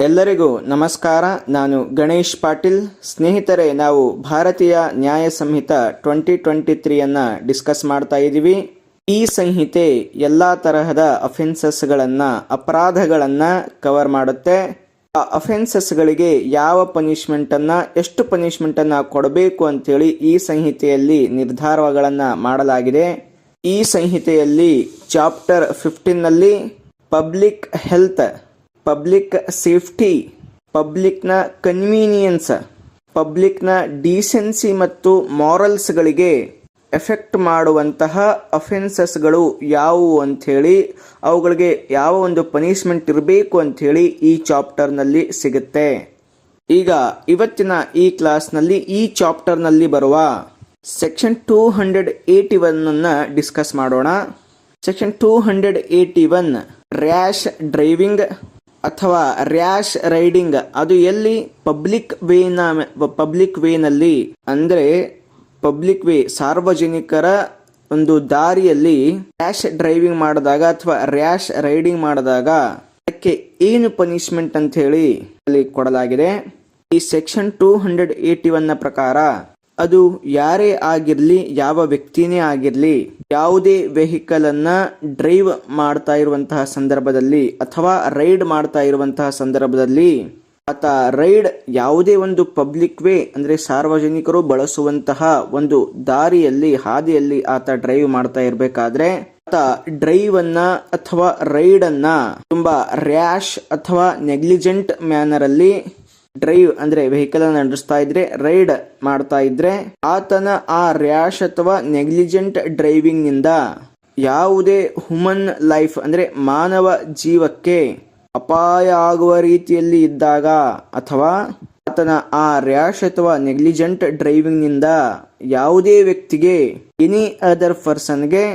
ಎಲ್ಲರಿಗೂ ನಮಸ್ಕಾರ. ನಾನು ಗಣೇಶ್ ಪಾಟೀಲ್. ಸ್ನೇಹಿತರೆ, ನಾವು ಭಾರತೀಯ ನ್ಯಾಯ ಸಂಹಿತ 2023 ಡಿಸ್ಕಸ್ ಮಾಡ್ತಾ ಇದ್ದೀವಿ. ಈ ಸಂಹಿತೆ ಎಲ್ಲ ತರಹದ ಅಫೆನ್ಸಸ್ಗಳನ್ನು, ಅಪರಾಧಗಳನ್ನು ಕವರ್ ಮಾಡುತ್ತೆ. ಆ ಅಫೆನ್ಸಸ್ಗಳಿಗೆ ಯಾವ ಪನಿಷ್ಮೆಂಟನ್ನು, ಎಷ್ಟು ಪನಿಷ್ಮೆಂಟನ್ನು ಕೊಡಬೇಕು ಅಂತೇಳಿ ಈ ಸಂಹಿತೆಯಲ್ಲಿ ನಿರ್ಧಾರಗಳನ್ನು ಮಾಡಲಾಗಿದೆ. ಈ ಸಂಹಿತೆಯಲ್ಲಿ ಚಾಪ್ಟರ್ 15ನಲ್ಲಿ ಪಬ್ಲಿಕ್ ಹೆಲ್ತ್, ಪಬ್ಲಿಕ್ ಸೇಫ್ಟಿ, ಪಬ್ಲಿಕ್ನ ಕನ್ವೀನಿಯನ್ಸ್, ಪಬ್ಲಿಕ್ನ ಡೀಸೆನ್ಸಿ ಮತ್ತು ಮಾರಲ್ಸ್ಗಳಿಗೆ ಎಫೆಕ್ಟ್ ಮಾಡುವಂತಹ ಅಫೆನ್ಸಸ್ಗಳು ಯಾವುವು ಅಂಥೇಳಿ, ಅವುಗಳಿಗೆ ಯಾವ ಒಂದು ಪನಿಷ್ಮೆಂಟ್ ಇರಬೇಕು ಅಂಥೇಳಿ ಈ ಚಾಪ್ಟರ್ನಲ್ಲಿ ಸಿಗುತ್ತೆ. ಈಗ ಇವತ್ತಿನ ಈ ಕ್ಲಾಸ್ನಲ್ಲಿ ಈ ಚಾಪ್ಟರ್ನಲ್ಲಿ ಬರುವ ಸೆಕ್ಷನ್ 281 ಡಿಸ್ಕಸ್ ಮಾಡೋಣ. ಸೆಕ್ಷನ್ 281 ರ್ಯಾಶ್ ಡ್ರೈವಿಂಗ್ ಅಥವಾ ರ್ಯಾಶ್ ರೈಡಿಂಗ್. ಅದು ಎಲ್ಲಿ? ಪಬ್ಲಿಕ್ ವೇನಲ್ಲಿ, ಅಂದರೆ ಪಬ್ಲಿಕ್ ವೇ, ಸಾರ್ವಜನಿಕರ ಒಂದು ದಾರಿಯಲ್ಲಿ ರ್ಯಾಶ್ ಡ್ರೈವಿಂಗ್ ಮಾಡಿದಾಗ ಅಥವಾ ರ್ಯಾಶ್ ರೈಡಿಂಗ್ ಮಾಡಿದಾಗ ಅದಕ್ಕೆ ಏನು ಪನಿಷ್ಮೆಂಟ್ ಅಂತ ಹೇಳಿ ಅಲ್ಲಿ ಕೊಡಲಾಗಿದೆ. ಈ ಸೆಕ್ಷನ್ 281 ಪ್ರಕಾರ ಅದು ಯಾರೇ ಆಗಿರಲಿ, ಯಾವ ವ್ಯಕ್ತಿನೇ ಆಗಿರಲಿ, ಯಾವುದೇ ವೆಹಿಕಲ್ ಅನ್ನ ಡ್ರೈವ್ ಮಾಡ್ತಾ ಇರುವಂತಹ ಸಂದರ್ಭದಲ್ಲಿ ಅಥವಾ ರೈಡ್ ಮಾಡ್ತಾ ಇರುವಂತಹ ಸಂದರ್ಭದಲ್ಲಿ ಆತ ರೈಡ್ ಯಾವುದೇ ಒಂದು ಪಬ್ಲಿಕ್ ವೇ, ಅಂದ್ರೆ ಸಾರ್ವಜನಿಕರು ಬಳಸುವಂತಹ ಒಂದು ದಾರಿಯಲ್ಲಿ, ಹಾದಿಯಲ್ಲಿ ಆತ ಡ್ರೈವ್ ಮಾಡ್ತಾ ಇರಬೇಕಾದ್ರೆ ಆತ ಡ್ರೈವ್ ಅನ್ನ ಅಥವಾ ರೈಡ್ ಅನ್ನ ತುಂಬಾ ರ್ಯಾಶ್ ಅಥವಾ ನೆಗ್ಲಿಜೆಂಟ್ ಮ್ಯಾನರ್ ಅಲ್ಲಿ ಡ್ರೈವ್ ಅಂದ್ರೆ ವೆಹಿಕಲ್ ಅನ್ನು ನಡೆಸ್ತಾ ಇದ್ರೆ, ರೈಡ್ ಮಾಡ್ತಾ ಇದ್ರೆ, ಆತನ ಆ ರ್ಯಾಶ್ ಅಥವಾ ನೆಗ್ಲಿಜೆಂಟ್ ಡ್ರೈವಿಂಗ್ ನಿಂದ ಯಾವುದೇ ಹ್ಯೂಮನ್ ಲೈಫ್ ಅಂದ್ರೆ ಮಾನವ ಜೀವಕ್ಕೆ ಅಪಾಯ ಆಗುವ ರೀತಿಯಲ್ಲಿ ಇದ್ದಾಗ, ಅಥವಾ ಆತನ ಆ ರ್ಯಾಶ್ ಅಥವಾ ನೆಗ್ಲಿಜೆಂಟ್ ಡ್ರೈವಿಂಗ್ ನಿಂದ ಯಾವುದೇ ವ್ಯಕ್ತಿಗೆ, ಎನಿ ಅದರ್ ಪರ್ಸನ್ಗೆ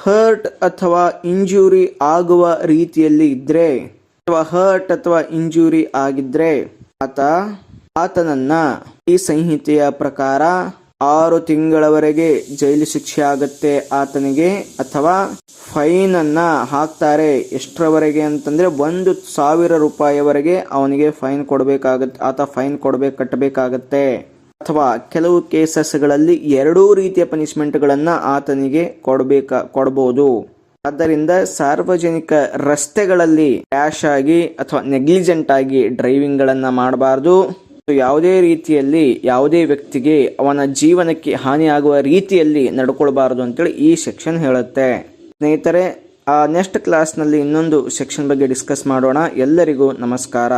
ಹರ್ಟ್ ಅಥವಾ ಇಂಜುರಿ ಆಗುವ ರೀತಿಯಲ್ಲಿ ಇದ್ರೆ, ಅಥವಾ ಹರ್ಟ್ ಅಥವಾ ಇಂಜುರಿ ಆಗಿದ್ರೆ ಆತನನ್ನ ಈ ಸಂಹಿತೆಯ ಪ್ರಕಾರ 6 ತಿಂಗಳವರೆಗೆ ಜೈಲು ಶಿಕ್ಷೆ ಆಗುತ್ತೆ ಆತನಿಗೆ, ಅಥವಾ ಫೈನ್ ಅನ್ನ ಹಾಕ್ತಾರೆ. ಎಷ್ಟರವರೆಗೆ ಅಂತಂದ್ರೆ 1,000 ರೂಪಾಯಿವರೆಗೆ ಅವನಿಗೆ ಫೈನ್ ಕೊಡಬೇಕಾಗತ್ತೆ, ಆತ ಫೈನ್ ಕಟ್ಟಬೇಕಾಗತ್ತೆ. ಅಥವಾ ಕೆಲವು ಕೇಸಸ್ಗಳಲ್ಲಿ 2 ರೀತಿಯ ಪನಿಷ್ಮೆಂಟ್ಗಳನ್ನ ಆತನಿಗೆ ಕೊಡಬಹುದು. ಆದ್ದರಿಂದ ಸಾರ್ವಜನಿಕ ರಸ್ತೆಗಳಲ್ಲಿ ರ್ಯಾಶ್ ಆಗಿ ಅಥವಾ ನೆಗ್ಲಿಜೆಂಟ್ ಆಗಿ ಡ್ರೈವಿಂಗ್ ಗಳನ್ನ ಮಾಡಬಾರದು. ಯಾವುದೇ ರೀತಿಯಲ್ಲಿ ಯಾವುದೇ ವ್ಯಕ್ತಿಗೆ ಅವನ ಜೀವನಕ್ಕೆ ಹಾನಿಯಾಗುವ ರೀತಿಯಲ್ಲಿ ನಡ್ಕೊಳ್ಬಾರದು ಅಂತೇಳಿ ಈ ಸೆಕ್ಷನ್ ಹೇಳುತ್ತೆ. ಸ್ನೇಹಿತರೆ, ನೆಕ್ಸ್ಟ್ ಕ್ಲಾಸ್ನಲ್ಲಿ ಇನ್ನೊಂದು ಸೆಕ್ಷನ್ ಬಗ್ಗೆ ಡಿಸ್ಕಸ್ ಮಾಡೋಣ. ಎಲ್ಲರಿಗೂ ನಮಸ್ಕಾರ.